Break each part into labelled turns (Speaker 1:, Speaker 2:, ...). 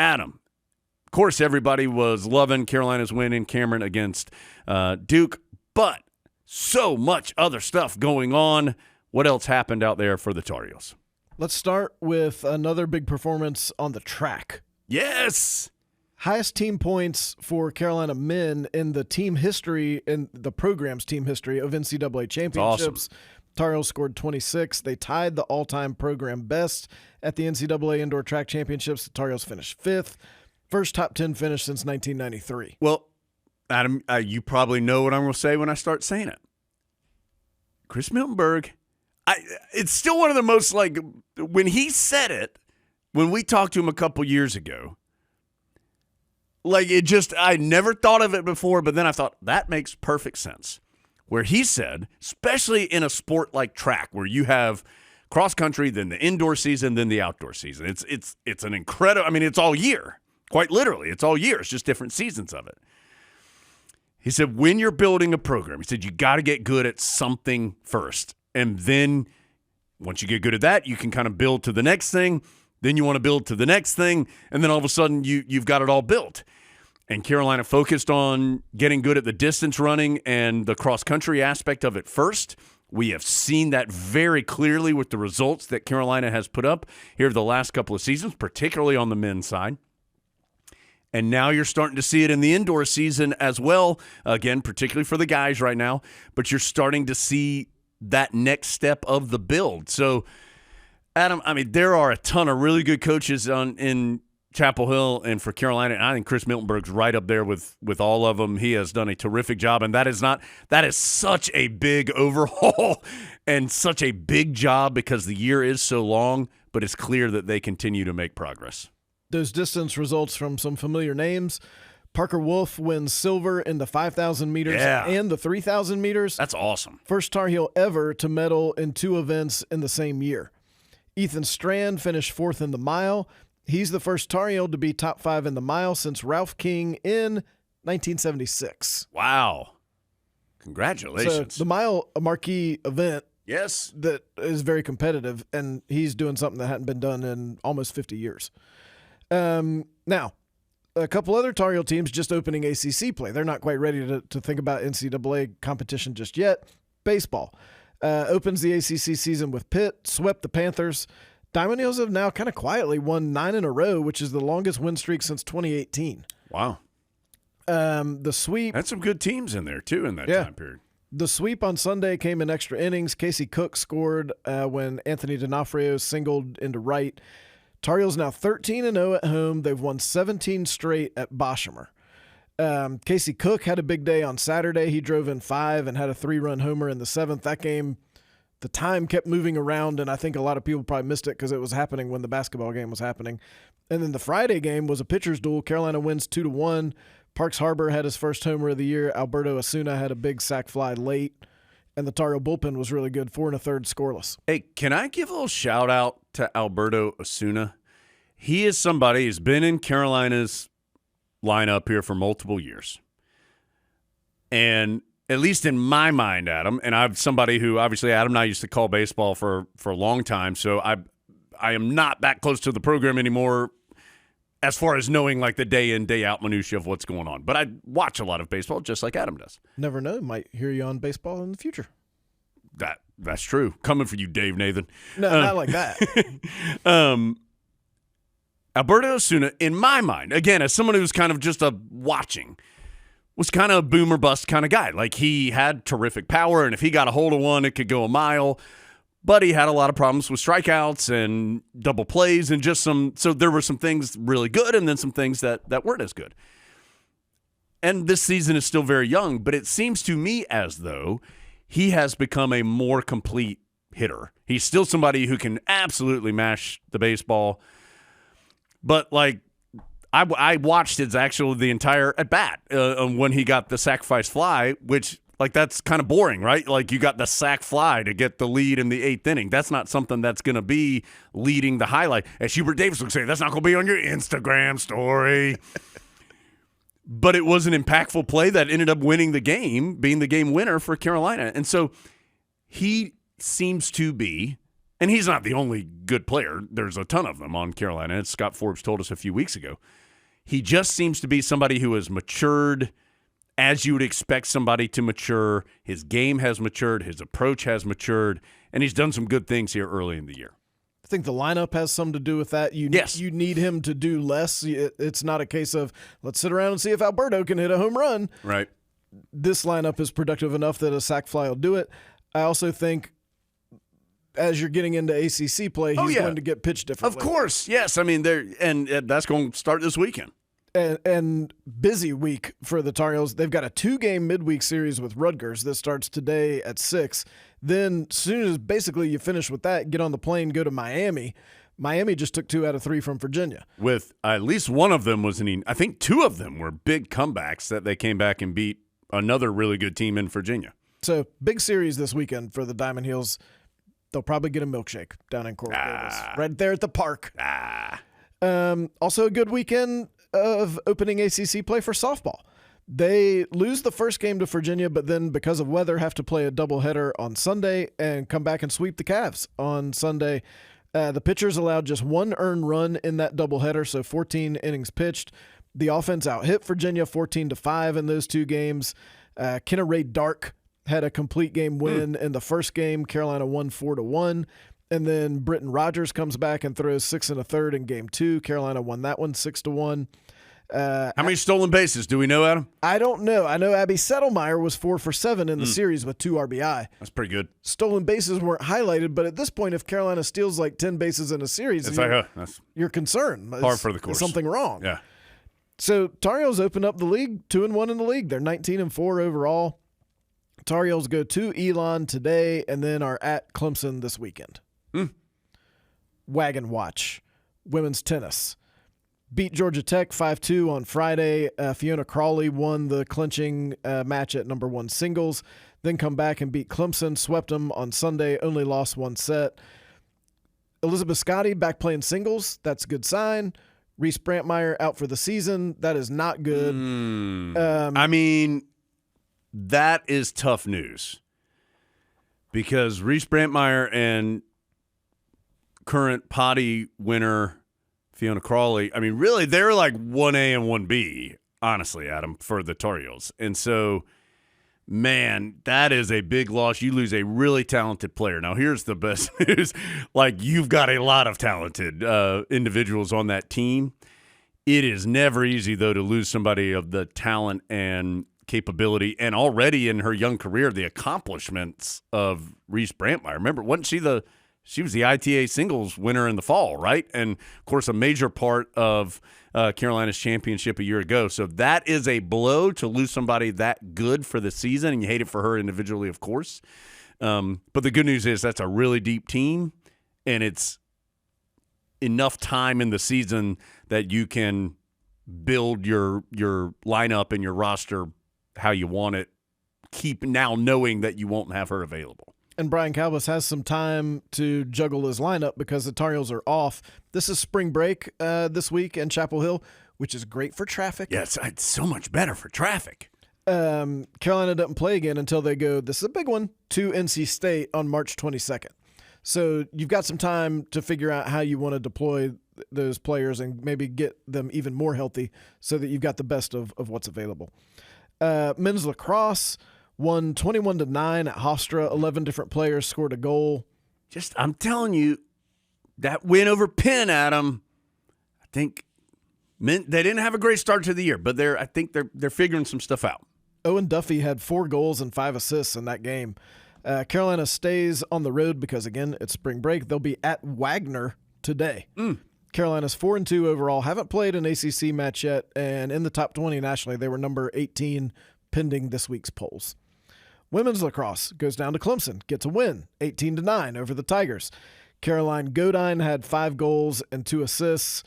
Speaker 1: Adam, of course, everybody was loving Carolina's win in Cameron against Duke, but so much other stuff going on. What else happened out there for the Tar Heels?
Speaker 2: Let's start with another big performance on the track.
Speaker 1: Yes.
Speaker 2: Highest team points for Carolina men in the team history, in the program's team history of NCAA championships.
Speaker 1: Awesome.
Speaker 2: Tar Heels scored 26. They tied the all-time program best at the NCAA Indoor Track Championships. The Tar Heels finished 5th. First top 10 finish since 1993.
Speaker 1: Well, Adam, you probably know what I'm going to say when I start saying it. Chris Miltenberg, it's still one of the most, like, when he said it, when we talked to him a couple years ago, like, it just, I never thought of it before, but then I thought, that makes perfect sense. Where he said, especially in a sport like track, where you have cross country, then the indoor season, then the outdoor season. It's an incredible, I mean, it's all year. Quite literally, it's all year. It's just different seasons of it. He said, when you're building a program, he said, you got to get good at something first. And then once you get good at that, you can kind of build to the next thing. Then you want to build to the next thing. And then all of a sudden, you've got it all built. And Carolina focused on getting good at the distance running and the cross-country aspect of it first. We have seen that very clearly with the results that Carolina has put up here the last couple of seasons, particularly on the men's side. And now you're starting to see it in the indoor season as well, again, particularly for the guys right now. But you're starting to see that next step of the build. So, Adam, I mean, there are a ton of really good coaches in Chapel Hill and for Carolina, and I think Chris Miltenberg's right up there with all of them. He has done a terrific job, and that is such a big overhaul and such a big job because the year is so long, but it's clear that they continue to make progress.
Speaker 2: Those distance results from some familiar names. Parker Wolf wins silver in the 5,000 meters and the 3,000 meters.
Speaker 1: That's awesome.
Speaker 2: First Tar Heel ever to medal in 2 events in the same year. Ethan Strand finished 4th in the mile. He's the first Tar Heel to be top 5 in the mile since Ralph King in 1976.
Speaker 1: Wow. Congratulations.
Speaker 2: So the mile, a marquee event.
Speaker 1: Yes.
Speaker 2: That is very competitive, and he's doing something that hadn't been done in almost 50 years. Now, a couple other Tar Heel teams just opening ACC play. They're not quite ready to think about NCAA competition just yet. Baseball opens the ACC season with Pitt, swept the Panthers. Diamond Heels have now kind of quietly won 9 in a row, which is the longest win streak since 2018.
Speaker 1: Wow.
Speaker 2: The sweep.
Speaker 1: Had some good teams in there, too, in that time period.
Speaker 2: The sweep on Sunday came in extra innings. Casey Cook scored when Anthony D'Onofrio singled into right. Tar Heels now 13-0 at home. They've won 17 straight at Boshemer. Casey Cook had a big day on Saturday. He drove in 5 and had a 3-run homer in the 7th. That game, the time kept moving around, and I think a lot of people probably missed it because it was happening when the basketball game was happening. And then the Friday game was a pitcher's duel. Carolina wins 2-1. Parks Harbor had his first homer of the year. Alberto Osuna had a big sac fly late. And the Tar Heel bullpen was really good, 4 1/3 scoreless.
Speaker 1: Hey, can I give a little shout out to Alberto Osuna? He is somebody who's been in Carolina's lineup here for multiple years. And at least in my mind, Adam, and I'm somebody who obviously Adam and I used to call baseball for a long time, so I am not that close to the program anymore as far as knowing like the day in, day out minutia of what's going on. But I watch a lot of baseball just like Adam does.
Speaker 2: Never know. Might hear you on baseball in the future.
Speaker 1: That's true. Coming for you, Dave Nathan.
Speaker 2: No, not like that.
Speaker 1: Alberto Osuna, in my mind, again, as someone who's kind of just watching, was kind of a boom or bust kind of guy. Like, he had terrific power, and if he got a hold of one, it could go a mile. But he had a lot of problems with strikeouts and double plays and just so there were some things really good and then some things that weren't as good. And this season is still very young, but it seems to me as though he has become a more complete hitter. He's still somebody who can absolutely mash the baseball. But, like, I watched the entire at-bat when he got the sacrifice fly, which, like, that's kind of boring, right? Like, you got the sac fly to get the lead in the 8th inning. That's not something that's going to be leading the highlight. As Hubert Davis would say, that's not going to be on your Instagram story. But it was an impactful play that ended up winning the game, being the game winner for Carolina. And so he seems to be, And he's not the only good player. There's a ton of them on Carolina. As Scott Forbes told us a few weeks ago. He just seems to be somebody who has matured as you would expect somebody to mature. His game has matured. His approach has matured. And he's done some good things here early in the year.
Speaker 2: I think the lineup has something to do with that. You need him to do less. It's not a case of let's sit around and see if Alberto can hit a home run.
Speaker 1: Right.
Speaker 2: This lineup is productive enough that a sac fly will do it. I also think as you're getting into ACC play, he's going to get pitched differently.
Speaker 1: Of course, yes. I mean, that's going to start this weekend.
Speaker 2: And busy week for the Tar Heels. They've got a 2-game midweek series with Rutgers that starts today at 6. Then as soon as basically you finish with that, get on the plane, go to Miami. Miami just took 2 out of 3 from Virginia.
Speaker 1: With at least one of them I think 2 of them were big comebacks that they came back and beat another really good team in Virginia.
Speaker 2: So big series this weekend for the Diamond Heels. They'll probably get a milkshake down in Coral Gables, right there at the park. Also a good weekend of opening ACC play for softball. They lose the first game to Virginia, but then because of weather have to play a doubleheader on Sunday and come back and sweep the Cavs on Sunday. The pitchers allowed just 1 earned run in that doubleheader, so 14 innings pitched. The offense out-hit Virginia 14-5 in those 2 games. Kenna Ray Dark had a complete game win in the first game. Carolina won 4-1. And then Britton Rogers comes back and throws 6 1/3 in game 2. Carolina won that one 6-1.
Speaker 1: How many stolen bases do we know, Adam?
Speaker 2: I don't know. I know Abby Settlemeyer was 4 for 7 in the series with 2 RBI.
Speaker 1: That's pretty good.
Speaker 2: Stolen bases weren't highlighted, but at this point, if Carolina steals like 10 bases in a series, you're concerned.
Speaker 1: Par for the course.
Speaker 2: Is something wrong?
Speaker 1: Yeah.
Speaker 2: So Tar Heels open up the league 2-1 in the league. They're 19-4 overall. Tar Heels go to Elon today and then are at Clemson this weekend. Wagon Watch, women's tennis. Beat Georgia Tech 5-2 on Friday. Fiona Crawley won the clinching match at number 1 singles. Then come back and beat Clemson, swept them on Sunday, only lost 1 set. Elizabeth Scotty back playing singles. That's a good sign. Reese Brantmeyer out for the season. That is not good.
Speaker 1: I mean, that is tough news because Reese Brantmeyer and current potty winner Fiona Crawley, I mean, really, they're like 1A and 1B, honestly, Adam, for the Tar Heels. And so, man, that is a big loss. You lose a really talented player. Now, here's the best news. Like, you've got a lot of talented individuals on that team. It is never easy, though, to lose somebody of the talent and capability and already in her young career, the accomplishments of Reese Brantmeyer. Remember, wasn't she was the ITA singles winner in the fall, right? And, of course, a major part of Carolina's championship a year ago. So that is a blow to lose somebody that good for the season, and you hate it for her individually, of course. But the good news is that's a really deep team, and it's enough time in the season that you can build your lineup and your roster how you want it, keep now knowing that you won't have her available.
Speaker 2: And Brian Calvis has some time to juggle his lineup because the Tar Heels are off. This is spring break this week in Chapel Hill, which is great for traffic.
Speaker 1: Yeah, it's so much better for traffic.
Speaker 2: Carolina doesn't play again until they go, this is a big one, to NC State on March 22nd. So you've got some time to figure out how you want to deploy those players and maybe get them even more healthy so that you've got the best of what's available. Men's lacrosse won 21-9 at Hofstra. 11 different players scored a goal.
Speaker 1: I'm telling you, that win over Penn, Adam, I think they didn't have a great start to the year, but I think they're figuring some stuff out.
Speaker 2: Owen Duffy had 4 goals and 5 assists in that game. Carolina stays on the road because, again, it's spring break. They'll be at Wagner today. Carolina's 4-2 overall. Haven't played an ACC match yet, and in the top 20 nationally, they were number 18 pending this week's polls. Women's lacrosse goes down to Clemson, gets a win, 18-9 over the Tigers. Caroline Godine had 5 goals and 2 assists.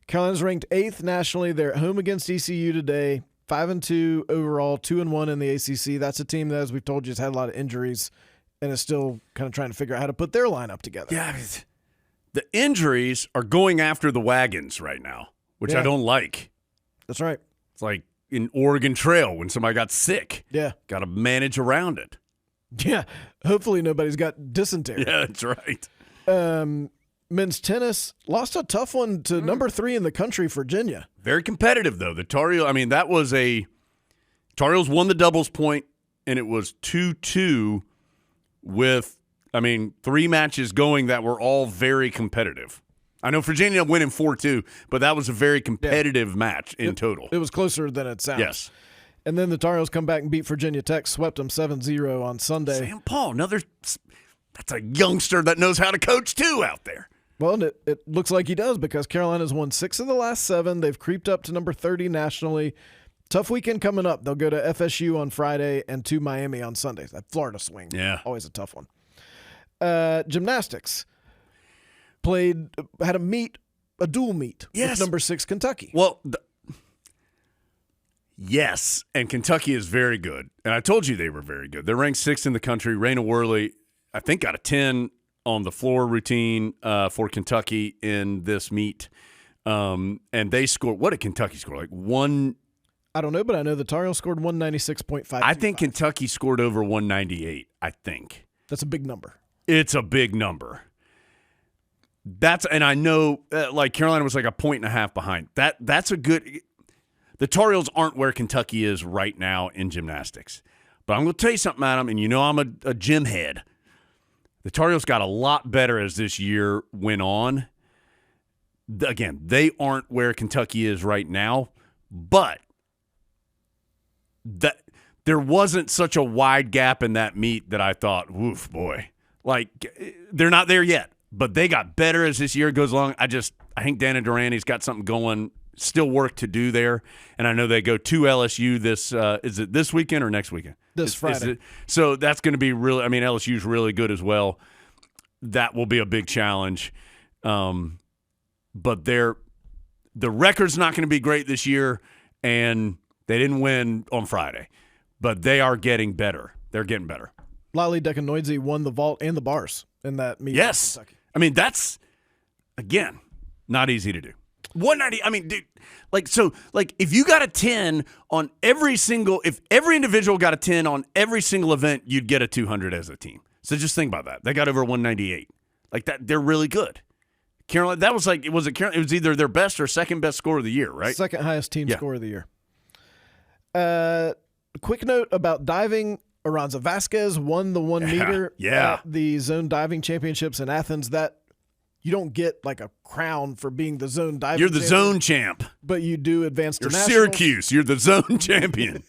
Speaker 2: Carolina's ranked 8th nationally. They're at home against ECU today, 5-2 overall, 2-1 in the ACC. That's a team that, as we've told you, has had a lot of injuries and is still kind of trying to figure out how to put their lineup together.
Speaker 1: Yeah, the injuries are going after the wagons right now, which I don't like.
Speaker 2: That's right.
Speaker 1: It's like in Oregon Trail when somebody got sick.
Speaker 2: Yeah.
Speaker 1: Got to manage around it.
Speaker 2: Yeah. Hopefully nobody's got dysentery.
Speaker 1: Yeah, that's right.
Speaker 2: Men's tennis lost a tough one to number 3 in the country, Virginia.
Speaker 1: Very competitive, though. The Tar Heels, that was Tar Heels won the doubles point, and it was 2-2 with, 3 matches going that were all very competitive. I know Virginia went in 4-2, but that was a very competitive match in total.
Speaker 2: It was closer than it sounds.
Speaker 1: Yes.
Speaker 2: And then the Tar Heels come back and beat Virginia Tech, swept them 7-0 on Sunday.
Speaker 1: Sam Paul, that's a youngster that knows how to coach too out there.
Speaker 2: Well, it looks like he does because Carolina's won 6 of the last 7. They've creeped up to number 30 nationally. Tough weekend coming up. They'll go to FSU on Friday and to Miami on Sunday. That Florida swing.
Speaker 1: Yeah.
Speaker 2: Always a tough one. Gymnastics. Had a dual meet with number 6 Kentucky.
Speaker 1: Well, yes, and Kentucky is very good. And I told you they were very good. They're ranked 6th in the country. Raina Worley, I think, got a 10 on the floor routine for Kentucky in this meet. And they scored – what did Kentucky score? Like one –
Speaker 2: I don't know, but I know the Tar Heels scored 196.5.
Speaker 1: I think Kentucky scored over 198, I think.
Speaker 2: That's a big number.
Speaker 1: It's a big number. And I know Carolina was like a point and a half behind. That's a good – the Tar Heels aren't where Kentucky is right now in gymnastics. But I'm going to tell you something, Adam, and I'm a gym head. The Tar Heels got a lot better as this year went on. Again, they aren't where Kentucky is right now, but there wasn't such a wide gap in that meet that I thought, woof, boy. They're not there yet, but they got better as this year goes along. I think Dana Durani's got something going, still work to do there, and I know they go to LSU is it this weekend or next weekend?
Speaker 2: This Friday.
Speaker 1: So that's going to be really – LSU's really good as well. That will be a big challenge. But the record's not going to be great this year, and they didn't win on Friday. But they are getting better. They're getting better.
Speaker 2: Lali Dekanoidze won the vault and the bars in that meet.
Speaker 1: Yes. That's, again, not easy to do. 190, dude, if you got a 10 on if every individual got a 10 on every single event, you'd get a 200 as a team. So just think about that. They got over 198. They're really good. Carolina, that was it was either their best or second best score of the year, right?
Speaker 2: Second highest team score of the year. Quick note about diving. Aranza Vasquez won the 1 meter at the zone diving championships in Athens. That you don't get a crown for being the zone diving.
Speaker 1: You're the zone champ,
Speaker 2: but you do advance to nationals.
Speaker 1: Syracuse. You're the zone champion.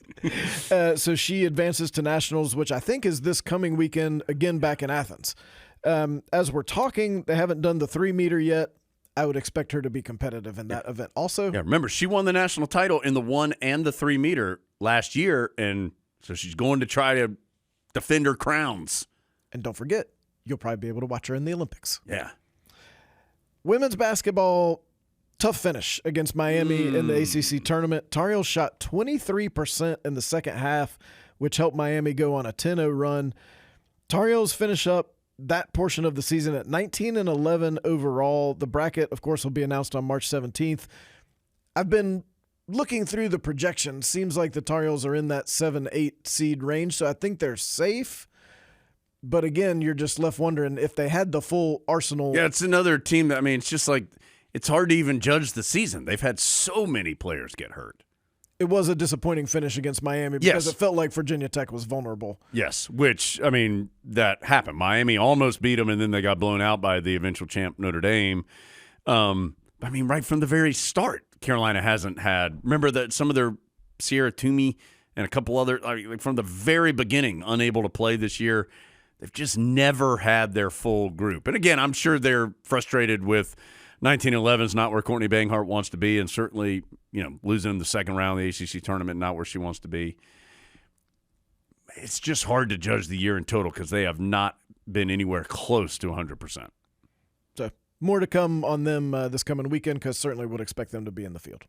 Speaker 2: So she advances to nationals, which I think is this coming weekend again back in Athens. As we're talking, they haven't done the 3 meter yet. I would expect her to be competitive in that event also. Yeah,
Speaker 1: remember, she won the national title in the 1 and the 3 meter last year, and so she's going to try to defend her crowns.
Speaker 2: And don't forget, you'll probably be able to watch her in the Olympics.
Speaker 1: Yeah.
Speaker 2: Women's basketball, tough finish against Miami in the ACC tournament. Tar Heels shot 23% in the second half, which helped Miami go on a 10-0 run. Tar Heels finish up that portion of the season at 19-11 overall. The bracket, of course, will be announced on March 17th. I've been looking through the projections. Seems like the Tar Heels are in that 7-8 seed range, so I think they're safe. But again, you're just left wondering if they had the full arsenal.
Speaker 1: Yeah, it's another team that, it's just it's hard to even judge the season. They've had so many players get hurt.
Speaker 2: It was a disappointing finish against Miami because it felt like Virginia Tech was vulnerable.
Speaker 1: Yes, which, that happened. Miami almost beat them, and then they got blown out by the eventual champ Notre Dame. Right from the very start, Carolina hasn't had – remember that some of their Sierra Toomey and a couple other from the very beginning, unable to play this year. They've just never had their full group. And again, I'm sure they're frustrated with 1911's not where Courtney Banghart wants to be, and certainly, losing in the second round of the ACC tournament, not where she wants to be. It's just hard to judge the year in total because they have not been anywhere close to 100%.
Speaker 2: So more to come on them this coming weekend because certainly would expect them to be in the field.